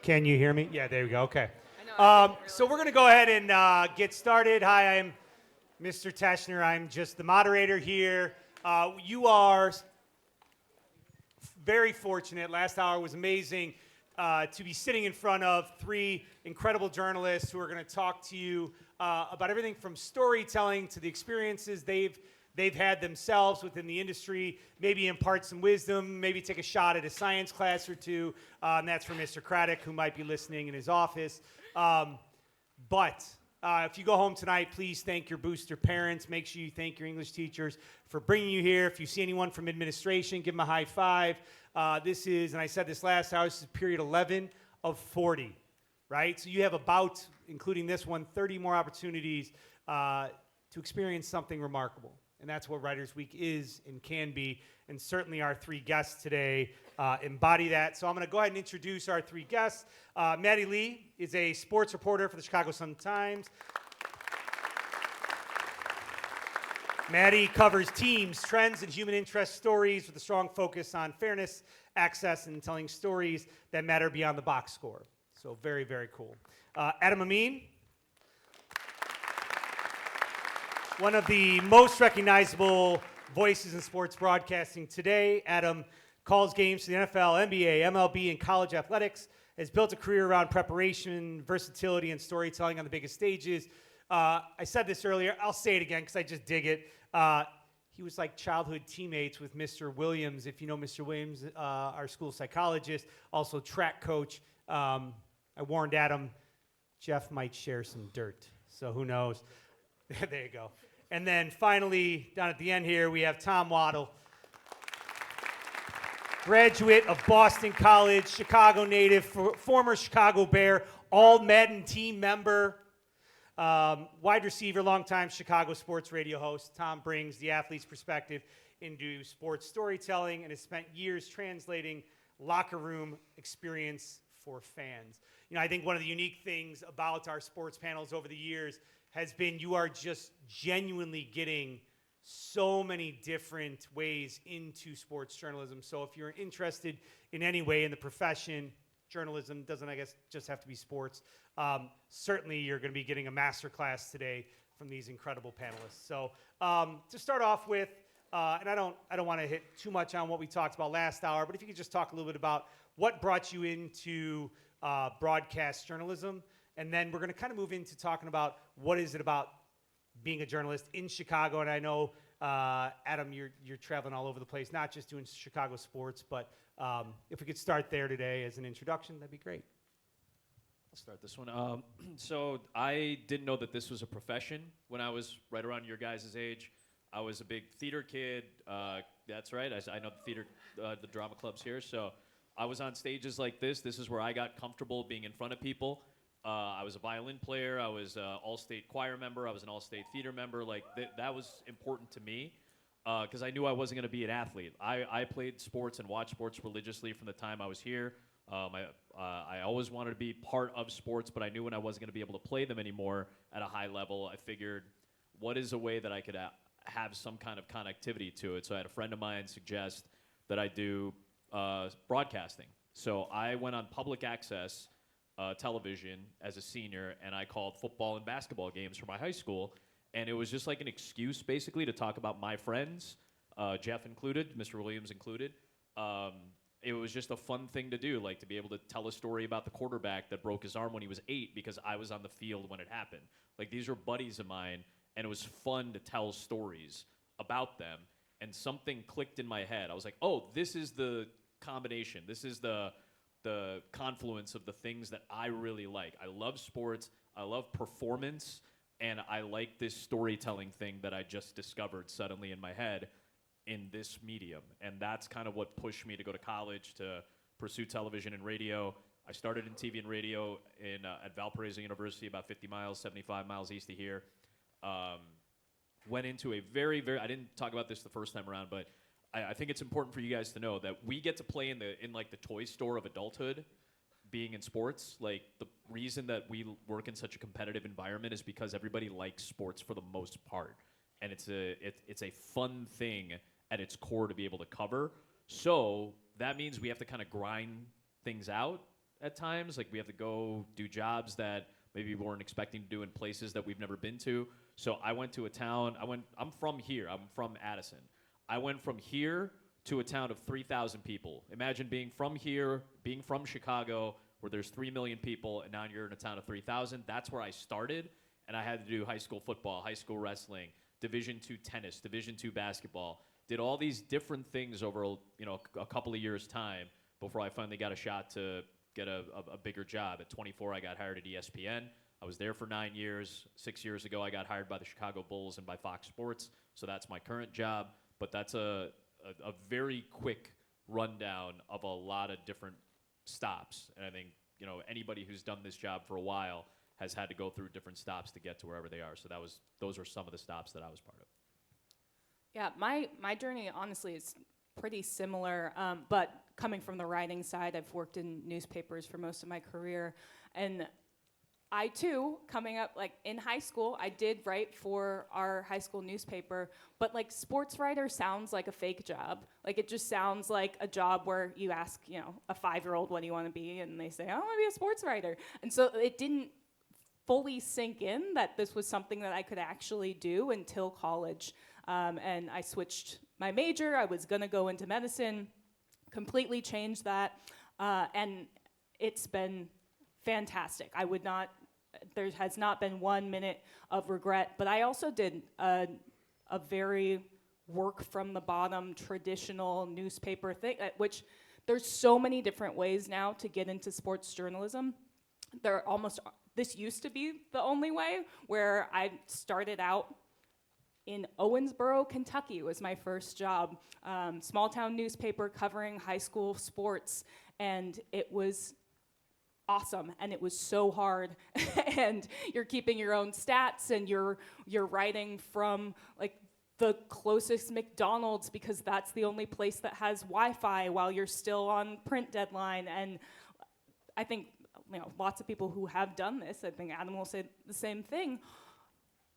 Can you hear me? Yeah, there we go. Okay. I know. I didn't So we're realize going to go ahead and get started. Hi, I'm Mr. Teschner. I'm just the moderator here. You are very fortunate. Last hour was amazing to be sitting in front of three incredible journalists who are going to talk to you about everything from storytelling to the experiences they've had themselves within the industry, maybe impart some wisdom, maybe take a shot at a science class or two. And that's for Mr. Craddock, who might be listening in his office. But if you go home tonight, please thank your booster parents. Make sure you thank your English teachers for bringing you here. If you see anyone from administration, give them a high five. This is, and I said this last hour, this is period 11 of 40, right? So you have about, including this one, 30 more opportunities to experience something remarkable. And that's what Writers Week is and can be. And certainly our three guests today embody that. So I'm going to go ahead and introduce our three guests. Maddie Lee is a sports reporter for the Chicago Sun-Times. Maddie covers teams, trends, and human interest stories with a strong focus on fairness, access, and telling stories that matter beyond the box score. So very, very cool. Adam Amin, one of the most recognizable voices in sports broadcasting today. Adam calls games to the NFL, NBA, MLB, and college athletics, has built a career around preparation, versatility, and storytelling on the biggest stages. I said this earlier. I'll say it again because I just dig it. He was like childhood teammates with Mr. Williams. If you know Mr. Williams, our school psychologist, also track coach. I warned Adam, Jeff might share some dirt. So who knows? There you go. And then finally, down at the end here, we have Tom Waddle, graduate of Boston College, Chicago native, former Chicago Bear, all Madden team member, wide receiver, longtime Chicago sports radio host. Tom brings the athlete's perspective into sports storytelling and has spent years translating locker room experience for fans. You know, I think one of the unique things about our sports panels over the years has been you are just genuinely getting so many different ways into sports journalism. So if you're interested in any way in the profession, journalism doesn't, I guess, just have to be sports. Certainly you're going to be getting a masterclass today from these incredible panelists. So to start off with, and I don't want to hit too much on what we talked about last hour, but if you could just talk a little bit about what brought you into broadcast journalism. And then we're going to kind of move into talking about what is it about being a journalist in Chicago. And I know, Adam, you're traveling all over the place, not just doing Chicago sports, but if we could start there today as an introduction, that'd be great. I'll start this one. So I didn't know that this was a profession when I was right around your guys' age. I was a big theater kid. That's right. I know the theater, the drama clubs here. So I was on stages like this. This is where I got comfortable being in front of people. I was a violin player. I was an all-state choir member. I was an all-state theater member. Like that was important to me because I knew I wasn't going to be an athlete. I played sports and watched sports religiously from the time I was here. I always wanted to be part of sports, but I knew when I wasn't going to be able to play them anymore at a high level, I figured, what is a way that I could have some kind of connectivity to it? So I had a friend of mine suggest that I do broadcasting. So I went on public access television as a senior, and I called football and basketball games for my high school, and it was just like an excuse basically to talk about my friends, Jeff included, Mr. Williams included. It was just a fun thing to do, like to be able to tell a story about the quarterback that broke his arm when he was 8 because I was on the field when it happened. Like these were buddies of mine, and it was fun to tell stories about them, and something clicked in my head. I was like, oh, this is the combination. This is the confluence of the things that I really like. I love sports, I love performance, and I like this storytelling thing that I just discovered suddenly in my head in this medium. And that's kind of what pushed me to go to college to pursue television and radio. I started in TV and radio at Valparaiso University, about 50 miles, 75 miles east of here. Went into a very, very, I didn't talk about this the first time around, but I think it's important for you guys to know that we get to play in like the toy store of adulthood, being in sports. Like the reason that we work in such a competitive environment is because everybody likes sports for the most part, and it's a fun thing at its core to be able to cover. So that means we have to kind of grind things out at times. Like we have to go do jobs that maybe we weren't expecting to do in places that we've never been to. So I went to a town. I'm from here. I'm from Addison. I went from here to a town of 3,000 people. Imagine being from here, being from Chicago, where there's 3 million people, and now you're in a town of 3,000. That's where I started, and I had to do high school football, high school wrestling, Division II tennis, Division II basketball. Did all these different things over a couple of years' time before I finally got a shot to get a bigger job. At 24, I got hired at ESPN. I was there for 9 years. 6 years ago, I got hired by the Chicago Bulls and by Fox Sports, so that's my current job. But that's a very quick rundown of a lot of different stops. And I think, anybody who's done this job for a while has had to go through different stops to get to wherever they are. So those are some of the stops that I was part of. Yeah, my journey honestly is pretty similar, but coming from the writing side, I've worked in newspapers for most of my career, and I too, coming up like in high school, I did write for our high school newspaper, but like sports writer sounds like a fake job. Like it just sounds like a job where you ask, a 5-year-old, what do you want to be? And they say, I want to be a sports writer. And so it didn't fully sink in that this was something that I could actually do until college. And I switched my major. I was going to go into medicine, completely changed that. And it's been fantastic. There has not been 1 minute of regret, but I also did a very work from the bottom traditional newspaper thing, which there's so many different ways now to get into sports journalism. This used to be the only way, where I started out in Owensboro, Kentucky was my first job. Small town newspaper covering high school sports, and it was awesome, and it was so hard. And you're keeping your own stats, and you're writing from like the closest McDonald's because that's the only place that has Wi-Fi while you're still on print deadline. And I think lots of people who have done this, I think Adam will say the same thing.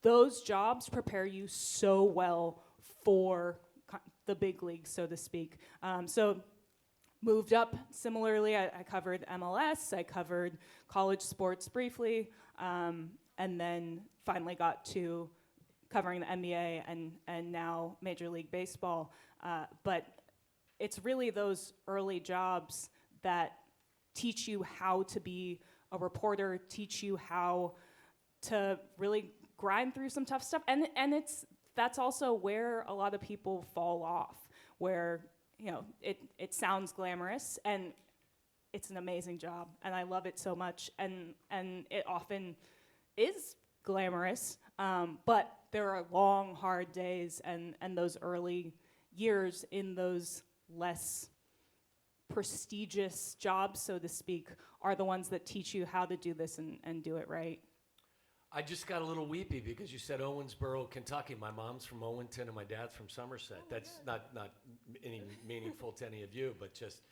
Those jobs prepare you so well for the big leagues, so to speak. So moved up similarly. I covered MLS, I covered college sports briefly, and then finally got to covering the NBA and now Major League Baseball. But it's really those early jobs that teach you how to be a reporter, teach you how to really grind through some tough stuff. And that's also where a lot of people fall off, where it sounds glamorous, and it's an amazing job, and I love it so much, and it often is glamorous, but there are long, hard days, and those early years in those less prestigious jobs, so to speak, are the ones that teach you how to do this and do it right. I just got a little weepy because you said Owensboro, Kentucky. My mom's from Owenton and my dad's from Somerset. That's not any meaningful to any of you, but just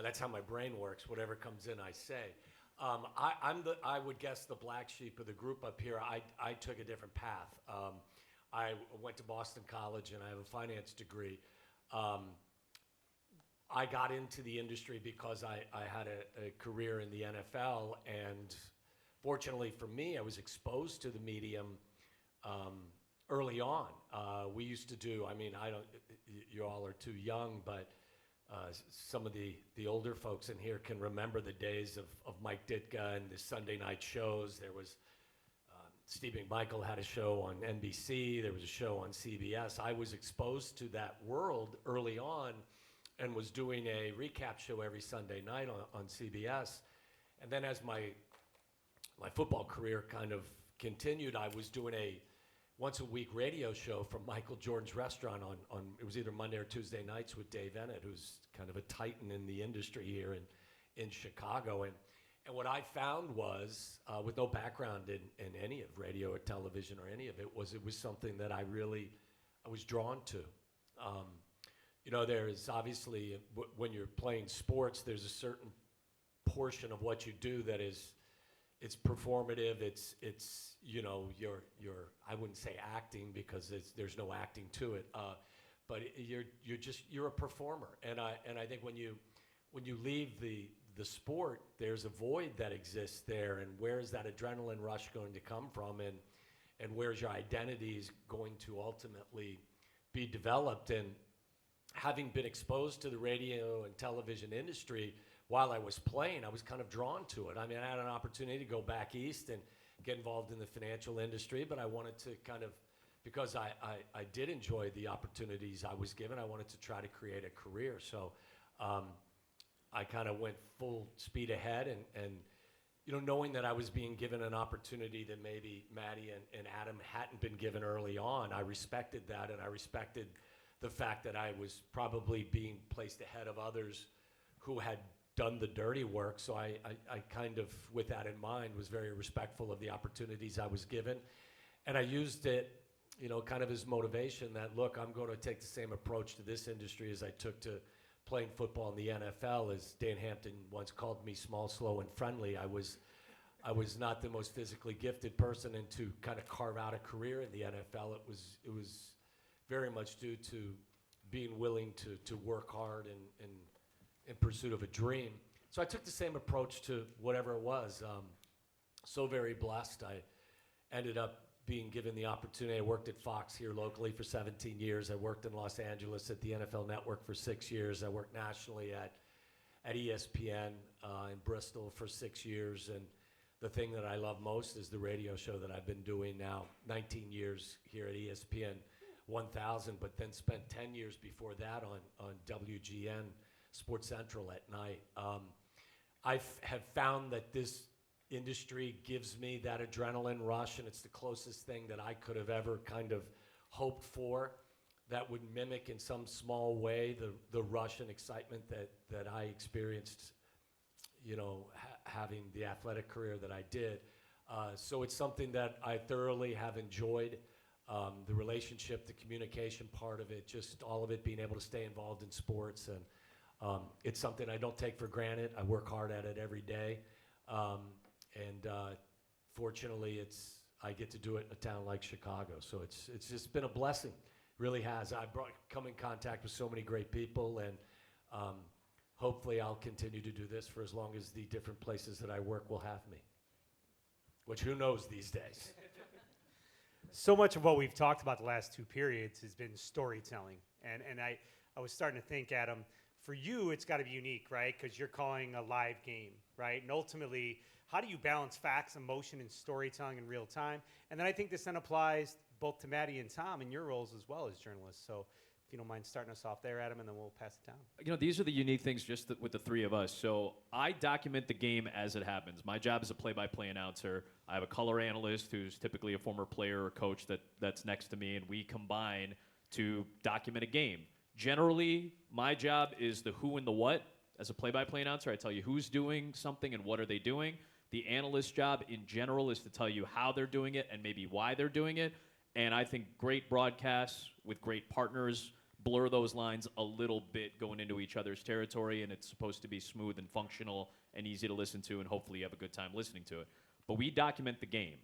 that's how my brain works. Whatever comes in, I say. I would guess the black sheep of the group up here. I took a different path. I went to Boston College and I have a finance degree. I got into the industry because I had a career in the NFL, and fortunately for me, I was exposed to the medium early on. We used to do, you all are too young, but some of the older folks in here can remember the days of Mike Ditka and the Sunday night shows. There was, Steve McMichael had a show on NBC. There was a show on CBS. I was exposed to that world early on and was doing a recap show every Sunday night on CBS. And then as my football career kind of continued, I was doing a once-a-week radio show from Michael Jordan's restaurant on it was either Monday or Tuesday nights with Dave Ennett, who's kind of a titan in the industry here in Chicago. And what I found was, with no background in any of radio or television or any of it, was something that I was drawn to. There's obviously, when you're playing sports, there's a certain portion of what you do that it's performative. It's you're I wouldn't say acting because there's no acting to it. But you're a performer, and I think when you leave the the sport, there's a void that exists there, and where is that adrenaline rush going to come from, and where's your identities going to ultimately be developed? And having been exposed to the radio and television industry while I was playing, I was kind of drawn to it. I mean, I had an opportunity to go back east and get involved in the financial industry, but I wanted to kind of, because I did enjoy the opportunities I was given, I wanted to try to create a career. So I kind of went full speed ahead, and knowing that I was being given an opportunity that maybe Maddie and Adam hadn't been given early on, I respected that, and I respected the fact that I was probably being placed ahead of others who had done the dirty work. So I kind of, with that in mind, was very respectful of the opportunities I was given. And I used it, kind of as motivation that, look, I'm going to take the same approach to this industry as I took to playing football in the NFL. As Dan Hampton once called me, small, slow, and friendly. I was not the most physically gifted person, and to kind of carve out a career in the NFL, it was very much due to being willing to work hard and in pursuit of a dream. So I took the same approach to whatever it was. So very blessed. I ended up being given the opportunity. I worked at Fox here locally for 17 years. I worked in Los Angeles at the NFL Network for 6 years. I worked nationally at ESPN in Bristol for 6 years. And the thing that I love most is the radio show that I've been doing now 19 years here at ESPN 1000, but then spent 10 years before that on WGN Sports Central at night. I have found that this industry gives me that adrenaline rush, and it's the closest thing that I could have ever kind of hoped for that would mimic in some small way the rush and excitement that I experienced, having the athletic career that I did. So it's something that I thoroughly have enjoyed. The relationship, the communication part of it, just all of it, being able to stay involved in sports. And it's something I don't take for granted. I work hard at it every day. And fortunately, I get to do it in a town like Chicago. So it's just been a blessing, really has. Come in contact with so many great people, and hopefully I'll continue to do this for as long as the different places that I work will have me, which who knows these days. So much of what we've talked about the last two periods has been storytelling. And I was starting to think, Adam, for you, it's got to be unique, right? Because you're calling a live game, right? And ultimately, how do you balance facts, emotion, and storytelling in real time? And then I think this then applies both to Maddie and Tom in your roles as well as journalists. So if you don't mind starting us off there, Adam, and then we'll pass it down. These are the unique things just with the three of us. So I document the game as it happens. My job is a play-by-play announcer. I have a color analyst who's typically a former player or coach that's next to me, and we combine to document a game. Generally, my job is the who and the what. As a play-by-play announcer, I tell you who's doing something and what are they doing. The analyst's job in general is to tell you how they're doing it and maybe why they're doing it. And I think great broadcasts with great partners blur those lines a little bit going into each other's territory, and it's supposed to be smooth and functional and easy to listen to, and hopefully you have a good time listening to it. But we document the game.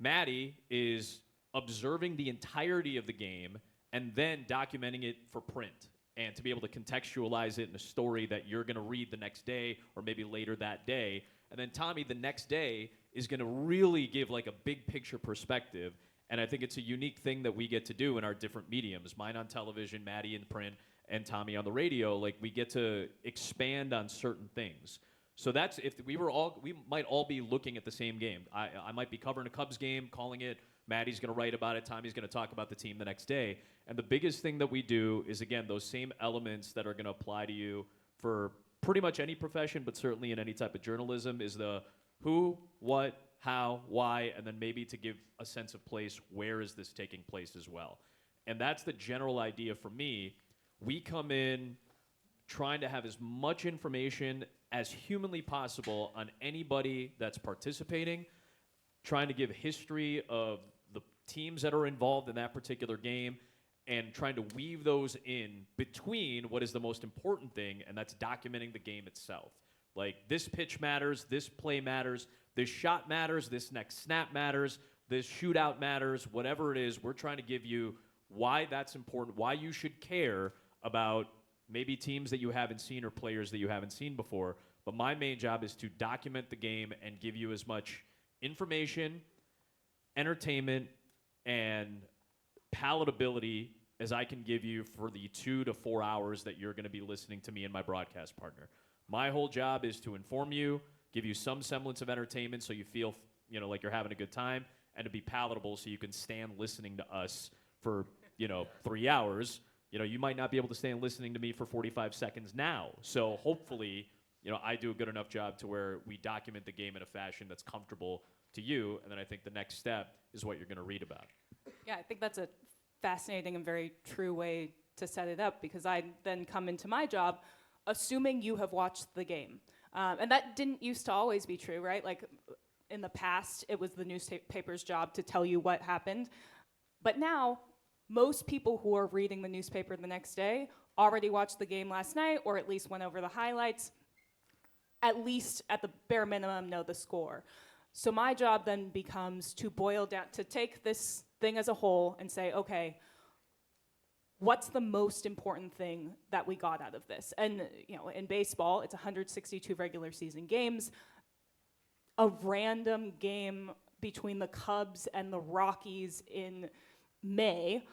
Maddie is observing the entirety of the game and then documenting it for print, and to be able to contextualize it in a story that you're going to read the next day or maybe later that day. And then Tommy, the next day, is going to really give like a big picture perspective. And I think it's a unique thing that we get to do in our different mediums. Mine on television, Maddie in print, and Tommy on the radio. Like, we get to expand on certain things. So that's, if we might all be looking at the same game. I might be covering a Cubs game, calling it. Maddie's going to write about it. Tommy's going to talk about the team the next day. And the biggest thing that we do is, again, those same elements that are going to apply to you for pretty much any profession, but certainly in any type of journalism, is the who, what, how, why, and then maybe to give a sense of place, where is this taking place as well. And that's the general idea for me. We come in trying to have as much information as humanly possible on anybody that's participating, trying to give history of the teams that are involved in that particular game, and trying to weave those in between what is the most important thing, and that's documenting the game itself. Like, this pitch matters, this play matters, this shot matters, this next snap matters, this shootout matters, whatever it is, we're trying to give you why that's important, why you should care about maybe teams that you haven't seen or players that you haven't seen before. But my main job is to document the game and give you as much information, entertainment, and palatability as I can give you for the 2 to 4 hours that you're going to be listening to me and my broadcast partner. My whole job is to inform you, give you some semblance of entertainment so you feel, like you're having a good time, and to be palatable so you can stand listening to us for, 3 hours. You might not be able to stand listening to me for 45 seconds now. So hopefully, I do a good enough job to where we document the game in a fashion that's comfortable to you, and then I think the next step is what you're going to read about. Yeah, I think that's a fascinating and very true way to set it up, because I then come into my job assuming you have watched the game. And that didn't used to always be true, right? Like in the past, it was the newspaper's job to tell you what happened. But now, most people who are reading the newspaper the next day already watched the game last night, or at least went over the highlights, at least at the bare minimum know the score. So my job then becomes to boil down, to take this thing as a whole and say, okay, what's the most important thing that we got out of this? And in baseball, it's 162 regular season games. A random game between the Cubs and the Rockies in May,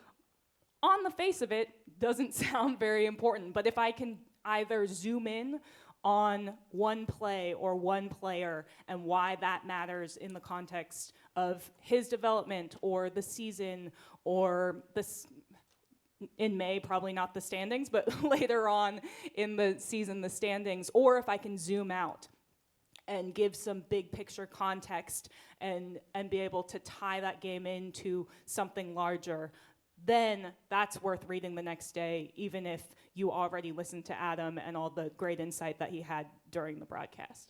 on the face of it, doesn't sound very important. But if I can either zoom in on one play or one player and why that matters in the context of his development or the season or in May, probably not the standings, but later on in the season, the standings, or if I can zoom out and give some big picture context and be able to tie that game into something larger, then that's worth reading the next day, even if you already listened to Adam and all the great insight that he had during the broadcast.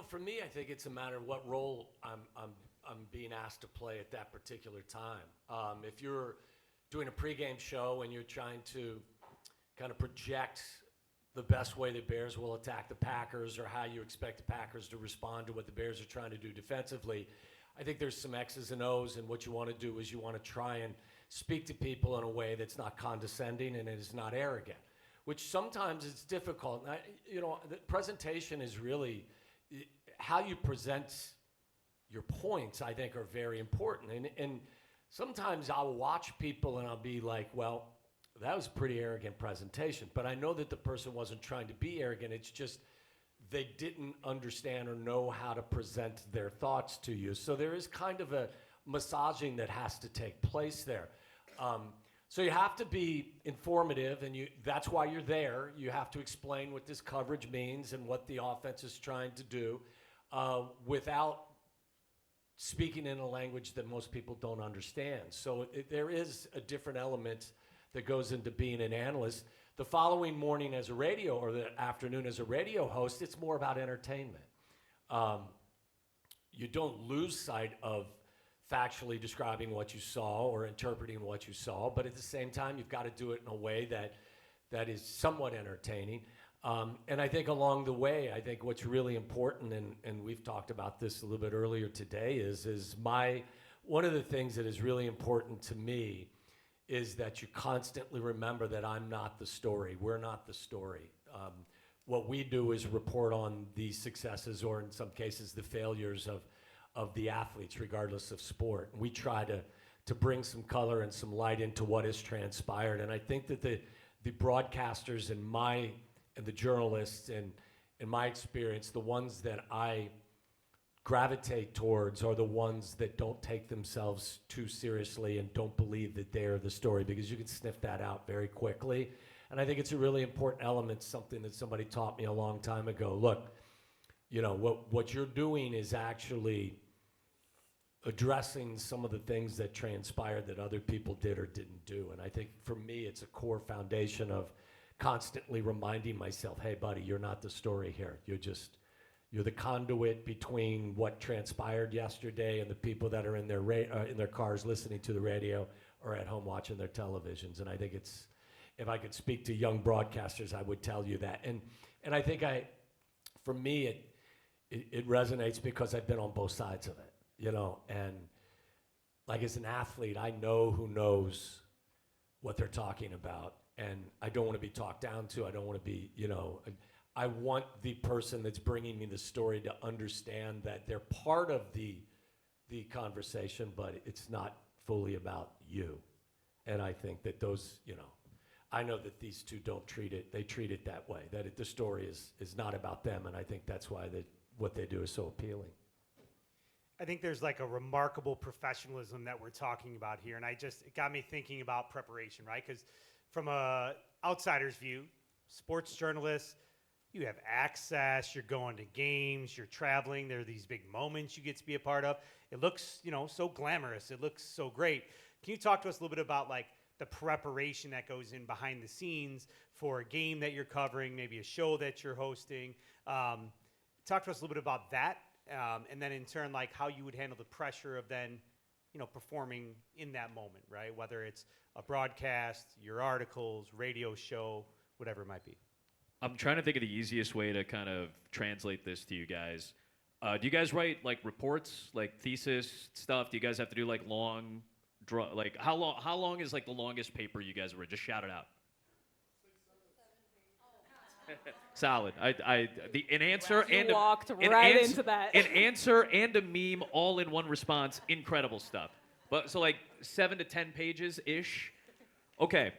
For me, I think it's a matter of what role I'm being asked to play at that particular time. If you're doing a pregame show and you're trying to kind of project the best way the Bears will attack the Packers or how you expect the Packers to respond to what the Bears are trying to do defensively, I think there's some X's and O's, and what you want to do is you want to try and speak to people in a way that's not condescending and it is not arrogant, which sometimes it's difficult. The presentation is really how you present your points, I think, are very important. And sometimes I'll watch people and I'll be like, well, that was a pretty arrogant presentation. But I know that the person wasn't trying to be arrogant. It's just they didn't understand or know how to present their thoughts to you. So there is kind of a massaging that has to take place there. So you have to be informative, and that's why you're there. You have to explain what this coverage means and what the offense is trying to do without speaking in a language that most people don't understand. So there is a different element that goes into being an analyst. The following morning as a radio, or the afternoon as a radio host, it's more about entertainment. You don't lose sight of factually describing what you saw or interpreting what you saw, but at the same time, you've got to do it in a way that is somewhat entertaining. And I think along the way, I think what's really important, and we've talked about this a little bit earlier today, is one of the things that is really important to me is that you constantly remember that I'm not the story. We're not the story. What we do is report on the successes, or in some cases, the failures of the athletes, regardless of sport. We try to bring some color and some light into what has transpired. And I think that the broadcasters and the journalists, and in my experience, the ones that I gravitate towards are the ones that don't take themselves too seriously and don't believe that they're the story, because you can sniff that out very quickly. And I think it's a really important element, something that somebody taught me a long time ago. Look, what you're doing is actually addressing some of the things that transpired that other people did or didn't do. And I think for me, it's a core foundation of constantly reminding myself, hey, buddy, you're not the story here. You're the conduit between what transpired yesterday and the people that are in their cars listening to the radio or at home watching their televisions. And I think if I could speak to young broadcasters, I would tell you that. And I think for me, it resonates because I've been on both sides of it, and like as an athlete, I know who knows what they're talking about, and I don't want to be talked down to. I don't want to be, I want the person that's bringing me the story to understand that they're part of the conversation, but it's not fully about you. And I think that those, I know that these two don't treat it, they treat it that way, that the story is not about them, and I think that's why what they do is so appealing. I think there's like a remarkable professionalism that we're talking about here, and it got me thinking about preparation, right? Because from a outsider's view, sports journalists, you have access, you're going to games, you're traveling, there are these big moments you get to be a part of. It looks, so glamorous, it looks so great. Can you talk to us a little bit about like the preparation that goes in behind the scenes for a game that you're covering, maybe a show that you're hosting? Talk to us a little bit about that. And then in turn, like how you would handle the pressure of then, performing in that moment, right? Whether it's a broadcast, your articles, radio show, whatever it might be. I'm trying to think of the easiest way to kind of translate this to you guys. Do you guys write like reports, like thesis stuff? Do you guys have to do like long, like how long is like the longest paper you guys read? Just shout it out. 6, 7 pages. Solid. An answer You and walked an right ans- into that. An answer and a meme all in one response. Incredible stuff. But so like 7 to 10 pages ish. Okay.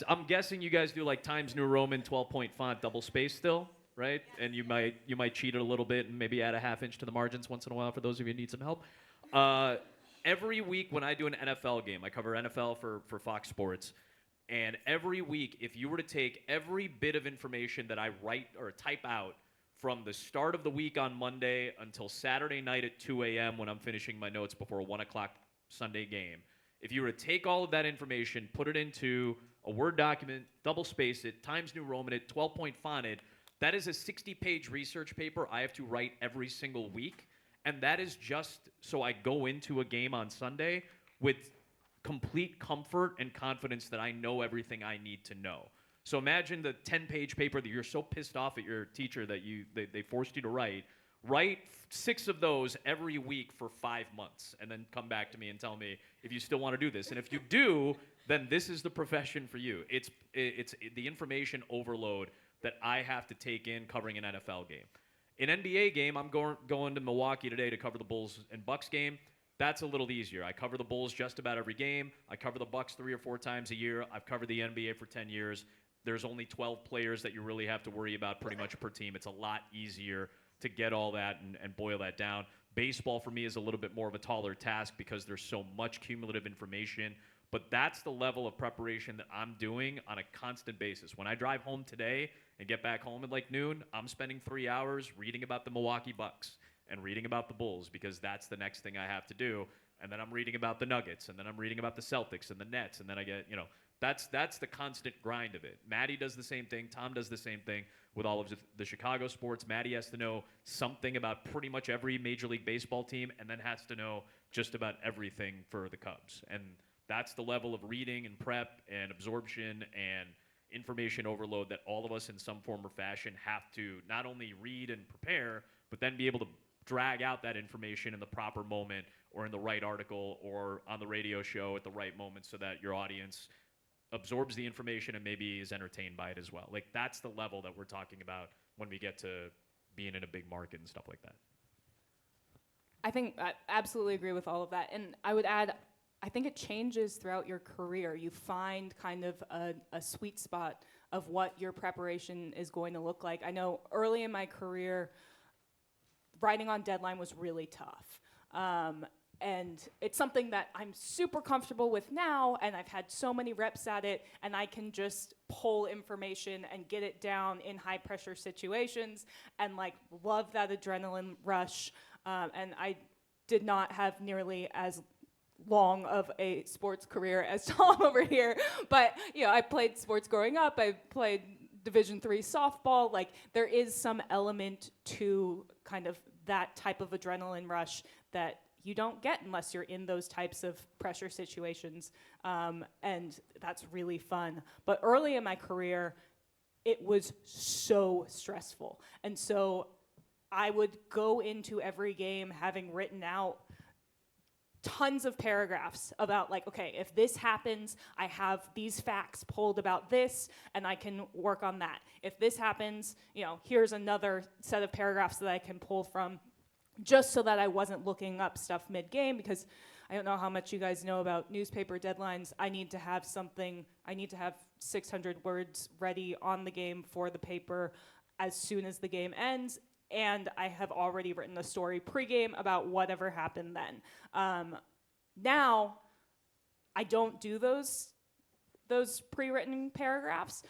I'm guessing you guys do like Times New Roman 12-point font double space still, right? And you might cheat it a little bit and maybe add a half inch to the margins once in a while for those of you who need some help. Every week when I do an NFL game, I cover NFL for Fox Sports, and every week if you were to take every bit of information that I write or type out from the start of the week on Monday until Saturday night at 2 a.m. when I'm finishing my notes before a 1 o'clock Sunday game, if you were to take all of that information, put it into a Word document, double space it, Times New Roman it, 12-point fonted, that is a 60-page research paper I have to write every single week. And that is just so I go into a game on Sunday with complete comfort and confidence that I know everything I need to know. So imagine the 10-page paper that you're so pissed off at your teacher that they forced you to write. Write 6 of those every week for 5 months, and then come back to me and tell me if you still want to do this. And if you do, then this is the profession for you. It's the information overload that I have to take in covering an NFL game. An NBA game, I'm going to Milwaukee today to cover the Bulls and Bucks game. That's a little easier. I cover the Bulls just about every game. I cover the Bucks 3 or 4 times a year. I've covered the NBA for 10 years. There's only 12 players that you really have to worry about pretty much per team. It's a lot easier to get all that and boil that down. Baseball for me is a little bit more of a taller task because there's so much cumulative information. But that's the level of preparation that I'm doing on a constant basis. When I drive home today and get back home at like noon, I'm spending 3 hours reading about the Milwaukee Bucks and reading about the Bulls because that's the next thing I have to do. And then I'm reading about the Nuggets, and then I'm reading about the Celtics and the Nets, and then I get, that's the constant grind of it. Maddie does the same thing. Tom does the same thing with all of the Chicago sports. Maddie has to know something about pretty much every Major League Baseball team and then has to know just about everything for the Cubs. And that's the level of reading and prep and absorption and information overload that all of us in some form or fashion have to not only read and prepare, but then be able to drag out that information in the proper moment or in the right article or on the radio show at the right moment so that your audience absorbs the information and maybe is entertained by it as well. Like that's the level that we're talking about when we get to being in a big market and stuff like that. I think I absolutely agree with all of that. And I would add, I think it changes throughout your career. You find kind of a sweet spot of what your preparation is going to look like. I know early in my career, writing on deadline was really tough. And it's something that I'm super comfortable with now, and I've had so many reps at it, and I can just pull information and get it down in high pressure situations and like love that adrenaline rush. And I did not have nearly as long of a sports career as Tom over here, but I played sports growing up. I played Division III softball. Like there is some element to kind of that type of adrenaline rush that you don't get unless you're in those types of pressure situations, and that's really fun. But early in my career, it was so stressful, and so I would go into every game having written out tons of paragraphs about like, okay, if this happens, I have these facts pulled about this, and I can work on that. If this happens, here's another set of paragraphs that I can pull from, just so that I wasn't looking up stuff mid-game, because I don't know how much you guys know about newspaper deadlines. I need to have 600 words ready on the game for the paper as soon as the game ends, and I have already written a story pregame about whatever happened then. Now, I don't do those pre-written paragraphs.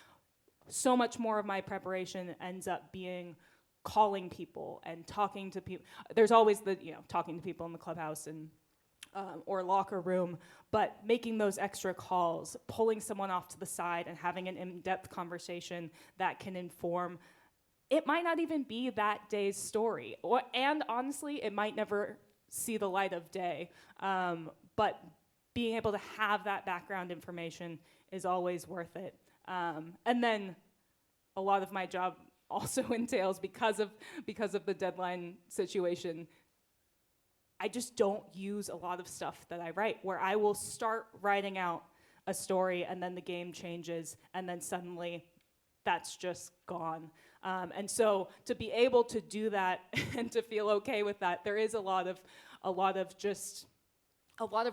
So much more of my preparation ends up being calling people and talking to people. There's always the, talking to people in the clubhouse and or locker room, but making those extra calls, pulling someone off to the side and having an in-depth conversation that can inform. It might not even be that day's story, and honestly, it might never see the light of day. But being able to have that background information is always worth it. And then a lot of my job also entails, because of the deadline situation, I just don't use a lot of stuff that I write, where I will start writing out a story and then the game changes and then suddenly that's just gone. And so to be able to do that and to feel okay with that, there is a lot of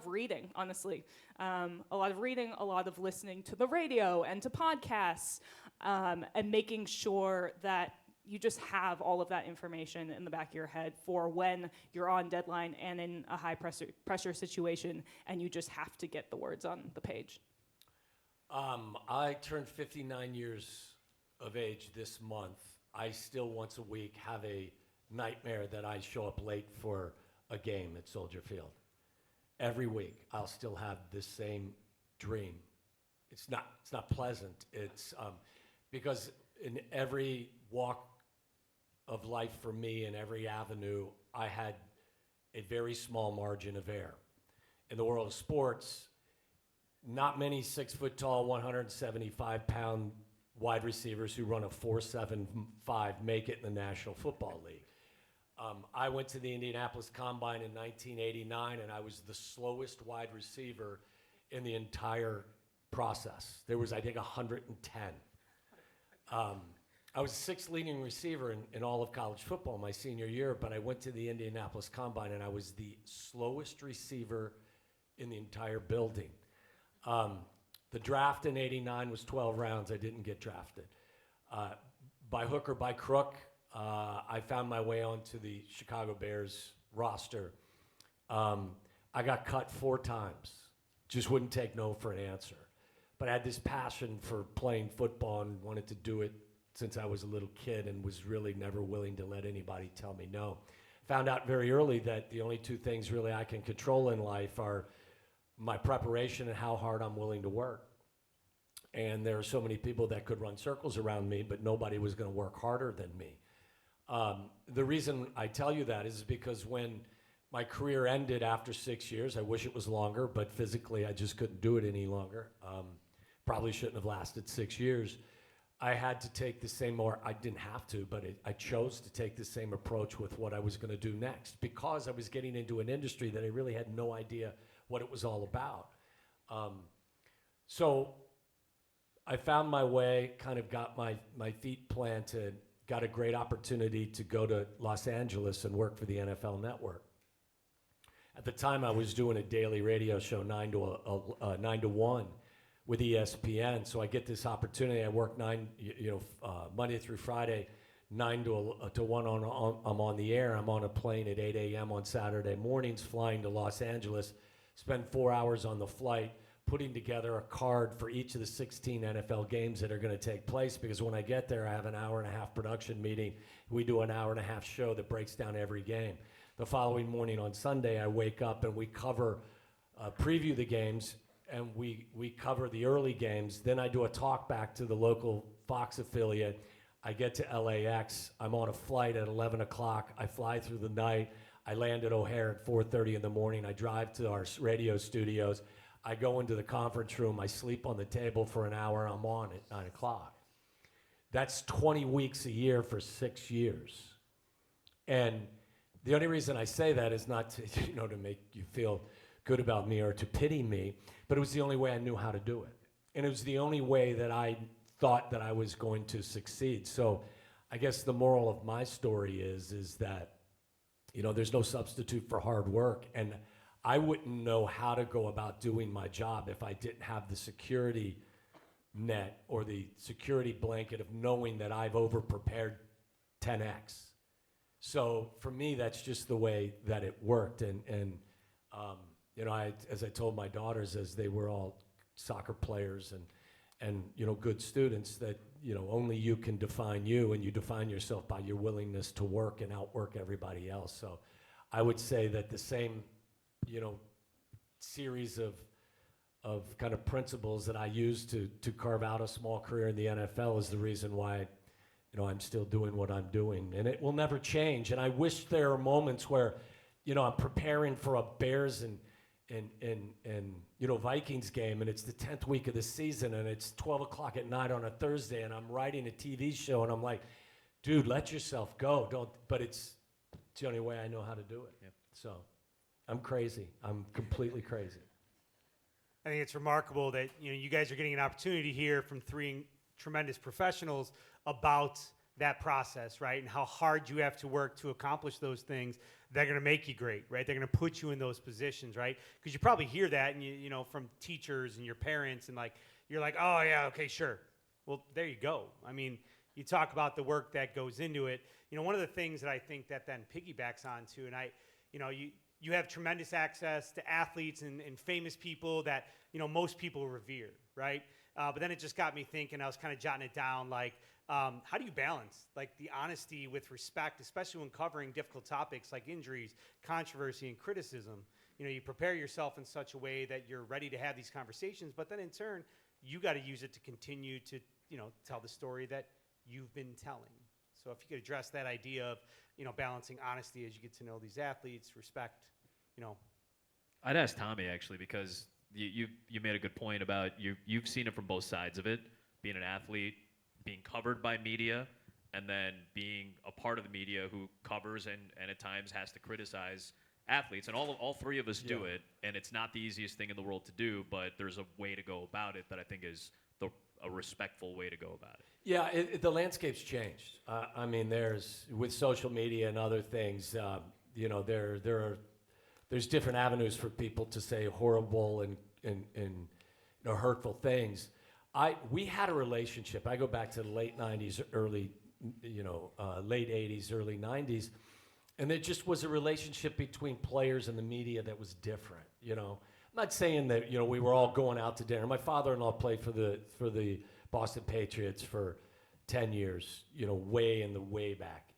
reading, honestly. A lot of reading, a lot of listening to the radio and to podcasts, and making sure that you just have all of that information in the back of your head for when you're on deadline and in a high pressure situation, and you just have to get the words on the page. I turned 59 years of age this month. I still once a week have a nightmare that I show up late for a game at Soldier Field. Every week, I'll still have this same dream. It's not pleasant. It's because in every walk of life for me, in every avenue, I had a very small margin of error. In the world of sports, not many 6 foot tall, 175-pound wide receivers who run a 4.75 make it in the National Football League. I went to the Indianapolis Combine in 1989, and I was the slowest wide receiver in the entire process. There was, I think, 110. I was the sixth leading receiver in all of college football my senior year, but I went to the Indianapolis Combine, and I was the slowest receiver in the entire building. The draft in '89 was 12 rounds. I didn't get drafted. By hook or by crook, I found my way onto the Chicago Bears roster. I got cut 4 times. Just wouldn't take no for an answer. But I had this passion for playing football and wanted to do it since I was a little kid, and was really never willing to let anybody tell me no. Found out very early that the only 2 things really I can control in life are my preparation and how hard I'm willing to work. And there are so many people that could run circles around me, but nobody was going to work harder than me. The reason I tell you that is because when my career ended after 6 years, I wish it was longer, but physically I just couldn't do it any longer. Probably shouldn't have lasted 6 years. I had to take the same, or I didn't have to, but I chose to take the same approach with what I was going to do next, because I was getting into an industry that I really had no idea what it was all about. So I found my way, kind of got my feet planted, got a great opportunity to go to Los Angeles and work for the NFL Network. At the time, I was doing a daily radio show, 9 to 1, with ESPN. So I get this opportunity. I work Monday through Friday, 9 to 1 I'm on the air. I'm on a plane at 8 a.m. on Saturday mornings, flying to Los Angeles, spend 4 hours on the flight, putting together a card for each of the 16 NFL games that are going to take place, because when I get there, I have an hour-and-a-half production meeting. We do an hour-and-a-half show that breaks down every game. The following morning on Sunday, I wake up and we preview the games, and we cover the early games. Then I do a talk back to the local Fox affiliate. I get to LAX. I'm on a flight at 11 o'clock. I fly through the night. I land at O'Hare at 4:30 in the morning. I drive to our radio studios. I go into the conference room. I sleep on the table for an hour. I'm on at 9 o'clock. That's 20 weeks a year for 6 years. And the only reason I say that is not to, to make you feel good about me or to pity me, but it was the only way I knew how to do it. And it was the only way that I thought that I was going to succeed. So I guess the moral of my story is that, there's no substitute for hard work. And I wouldn't know how to go about doing my job if I didn't have the security net or the security blanket of knowing that I've over-prepared 10x. So for me, that's just the way that it worked. And as I told my daughters, as they were all soccer players and good students, that only you can define you, and you define yourself by your willingness to work and outwork everybody else. So I would say that the same series of kind of principles that I used to carve out a small career in the NFL is the reason why I'm still doing what I'm doing, and it will never change. And I wish there are moments where I'm preparing for a Bears and Vikings game, and it's the 10th week of the season, and it's 12 o'clock at night on a Thursday, and I'm writing a TV show, and I'm like, dude, let yourself go. Don't. But it's the only way I know how to do it. Yeah. So I'm crazy. I'm completely crazy. I think it's remarkable that you guys are getting an opportunity to hear from three tremendous professionals about that process, right? And how hard you have to work to accomplish those things. They're going to make you great, right? They're going to put you in those positions, right? Because you probably hear that, and from teachers and your parents, and you're like, oh yeah, okay, sure. Well, there you go. I mean, you talk about the work that goes into it. One of the things that I think that then piggybacks onto, and you have tremendous access to athletes and famous people that most people revere, right? But then it just got me thinking. I was kind of jotting it down, how do you balance the honesty with respect, especially when covering difficult topics like injuries, controversy, and criticism? You prepare yourself in such a way that you're ready to have these conversations, but then in turn, you got to use it to continue to tell the story that you've been telling. So if you could address that idea of balancing honesty as you get to know these athletes, respect, I'd ask Tommy actually, because you made a good point about you've seen it from both sides of it, being an athlete, being covered by media, and then being a part of the media who covers and at times has to criticize athletes. And all three of us do it, and it's not the easiest thing in the world to do, but there's a way to go about it that I think is a respectful way to go about it. Yeah, the landscape's changed. I mean, with social media and other things, there's different avenues for people to say horrible and hurtful things. We had a relationship. I go back to the late 90s, late 80s, early 90s, and there just was a relationship between players and the media that was different. I'm not saying that we were all going out to dinner. My father-in-law played for the Boston Patriots for 10 years, way back,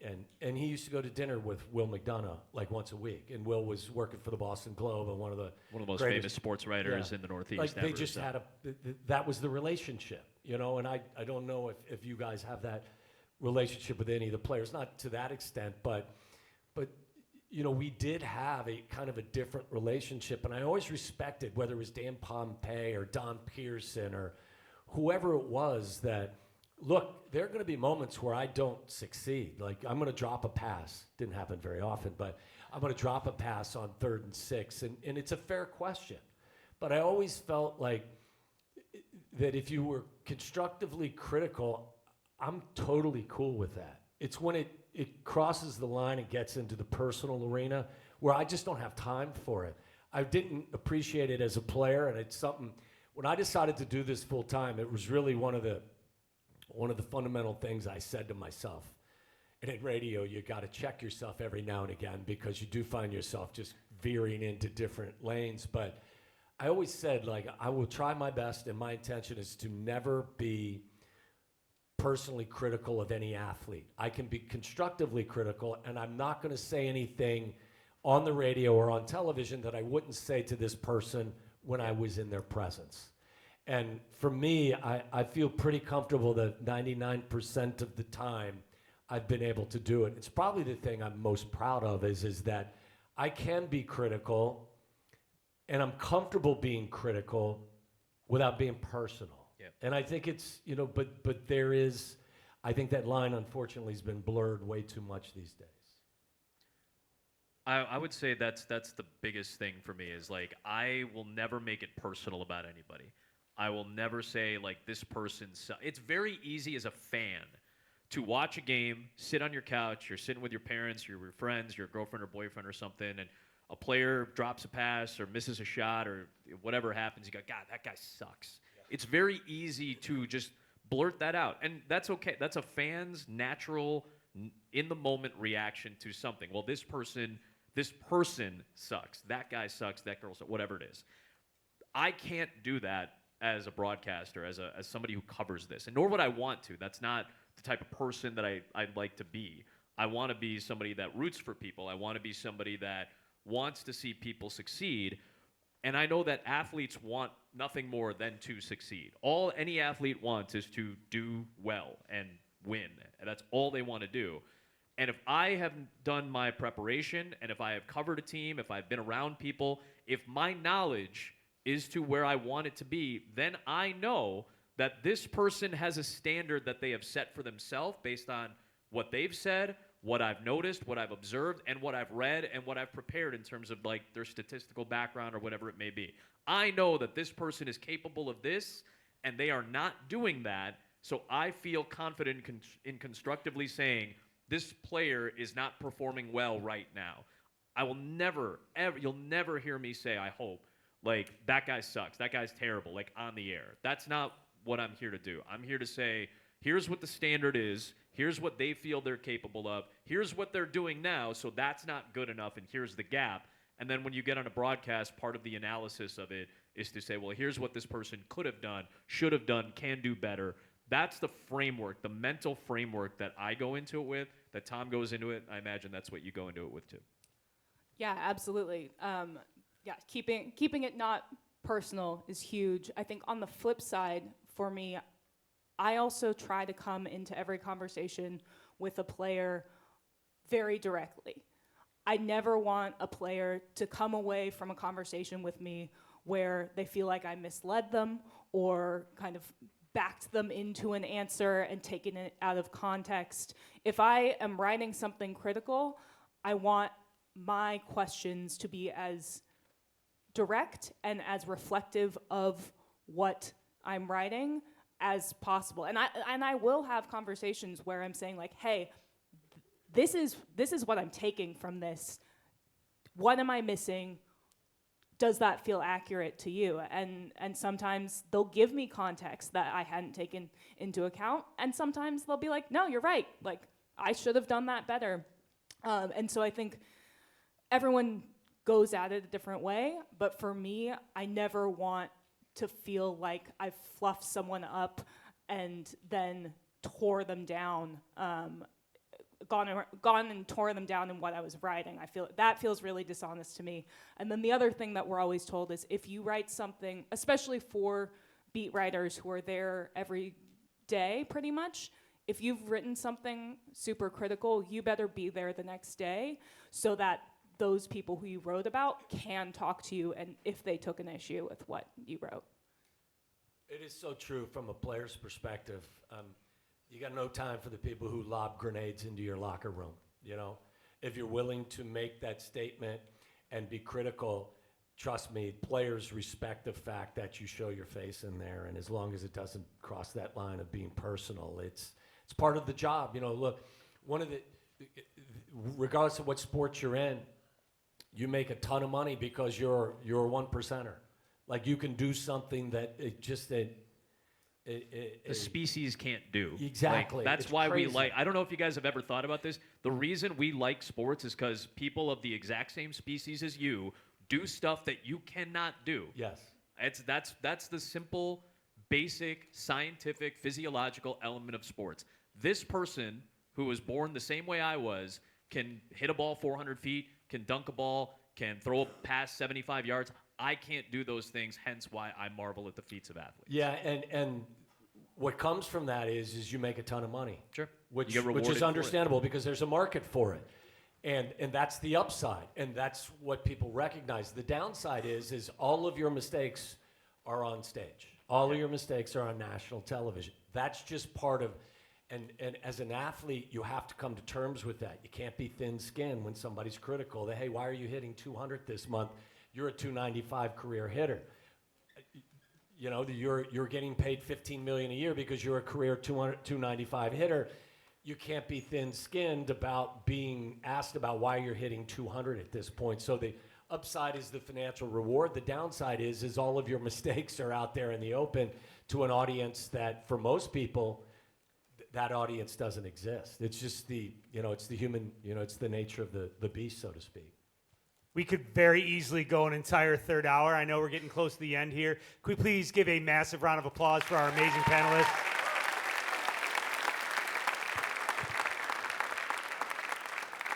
and he used to go to dinner with Will McDonough once a week, and Will was working for the Boston Globe and one of the most famous sports writers in the Northeast. They just had that was the relationship, and I don't know if you guys have that relationship with any of the players, not to that extent, but we did have a kind of a different relationship, and I always respected, whether it was Dan Pompei or Don Pearson or whoever it was, that look, there are going to be moments where I don't succeed. I'm going to drop a pass. Didn't happen very often, but I'm going to drop a pass on 3rd and 6, and it's a fair question. But I always felt that if you were constructively critical, I'm totally cool with that. It's when it crosses the line and gets into the personal arena where I just don't have time for it. I didn't appreciate it as a player, and it's something, when I decided to do this full time, it was really one of the fundamental things I said to myself. And in radio, you got to check yourself every now and again, because you do find yourself just veering into different lanes. But I always said, I will try my best, and my intention is to never be personally critical of any athlete. I can be constructively critical, and I'm not going to say anything on the radio or on television that I wouldn't say to this person when I was in their presence. And for me, I feel pretty comfortable that 99% of the time I've been able to do it. It's probably the thing I'm most proud of is that I can be critical, and I'm comfortable being critical without being personal. Yeah. And I think it's, but there is, I think that line unfortunately has been blurred way too much these days. I would say that's the biggest thing for me is like I will never make it personal about anybody. I will never say like this person. It's very easy as a fan to watch a game, sit on your couch, you're sitting with your parents, your friends, your girlfriend or boyfriend or something, and a player drops a pass or misses a shot or whatever happens. You go, God, that guy sucks. Yeah. It's very easy to just blurt that out, and that's okay. That's a fan's natural, in the moment reaction to something. Well, this person sucks. That guy sucks. That girl sucks. Whatever it is, I can't do that as a broadcaster, as somebody who covers this, and nor would I want to. That's not the type of person that I'd like to be. I want to be somebody that roots for people. I want to be somebody that wants to see people succeed. And I know that athletes want nothing more than to succeed. All any athlete wants is to do well and win. And that's all they want to do. And if I have done my preparation, and if I have covered a team, if I've been around people, if my knowledge is to where I want it to be, then I know that this person has a standard that they have set for themselves based on what they've said, what I've noticed, what I've observed, and what I've read, and what I've prepared in terms of like their statistical background or whatever it may be. I know that this person is capable of this, and they are not doing that, so I feel confident in constructively saying, this player is not performing well right now. I will never, ever, you'll never hear me say, I hope, like, that guy sucks, that guy's terrible, like, on the air. That's not what I'm here to do. I'm here to say, here's what the standard is, here's what they feel they're capable of, here's what they're doing now, so that's not good enough, and here's the gap. And then when you get on a broadcast, part of the analysis of it is to say, well, here's what this person could have done, should have done, can do better. That's the framework, the mental framework that I go into it with, that Tom goes into it. I imagine that's what you go into it with too. Yeah, absolutely. Keeping it not personal is huge. I think on the flip side, for me, I also try to come into every conversation with a player very directly. I never want a player to come away from a conversation with me where they feel like I misled them or kind of backed them into an answer and taken it out of context. If I am writing something critical, I want my questions to be as direct and as reflective of what I'm writing as possible. And I will have conversations where I'm saying like, hey, this is what I'm taking from this. What am I missing? Does that feel accurate to you? And sometimes they'll give me context that I hadn't taken into account. And sometimes they'll be like, no, you're right. Like, I should have done that better. And so I think everyone goes at it a different way. But for me, I never want to feel like I've fluffed someone up and then tore them down, gone and tore them down in what I was writing. I feel that feels really dishonest to me. And then the other thing that we're always told is if you write something, especially for beat writers who are there every day pretty much, if you've written something super critical, you better be there the next day so that those people who you wrote about can talk to you and if they took an issue with what you wrote. It is so true from a player's perspective. You got no time for the people who lob grenades into your locker room. You know, if you're willing to make that statement and be critical, trust me, players respect the fact that you show your face in there. And as long as it doesn't cross that line of being personal, it's part of the job. You know, look, regardless of what sport you're in, you make a ton of money because you're a one percenter. Like you can do something that the species can't do. Exactly. Like, that's it's why crazy. we like, I don't know if you guys have ever thought about this. The reason we like sports is because people of the exact same species as you do stuff that you cannot do. Yes. That's the simple, basic, scientific, physiological element of sports. This person who was born the same way I was can hit a ball 400 feet, can dunk a ball, can throw a pass 75 yards. I can't do those things, hence why I marvel at the feats of athletes. Yeah, and what comes from that is you make a ton of money. Sure. Which You get rewarded is for understandable because there's a market for it. And that's the upside, and that's what people recognize. The downside is all of your mistakes are on stage. All of your mistakes are on national television. That's just part of And as an athlete, you have to come to terms with that. You can't be thin-skinned when somebody's critical. That, hey, why are you hitting 200 this month? You're a 295 career hitter. You know, you're getting paid $15 million a year because you're a career 295 hitter. You can't be thin-skinned about being asked about why you're hitting 200 at this point. So the upside is the financial reward. The downside is all of your mistakes are out there in the open to an audience that, for most people, that audience doesn't exist. It's just it's the human, it's the nature of the beast, so to speak. We could very easily go an entire third hour. I know we're getting close to the end here. Could we please give a massive round of applause for our amazing panelists?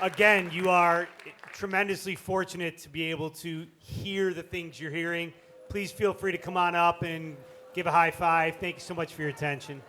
Again, you are tremendously fortunate to be able to hear the things you're hearing. Please feel free to come on up and give a high five. Thank you so much for your attention.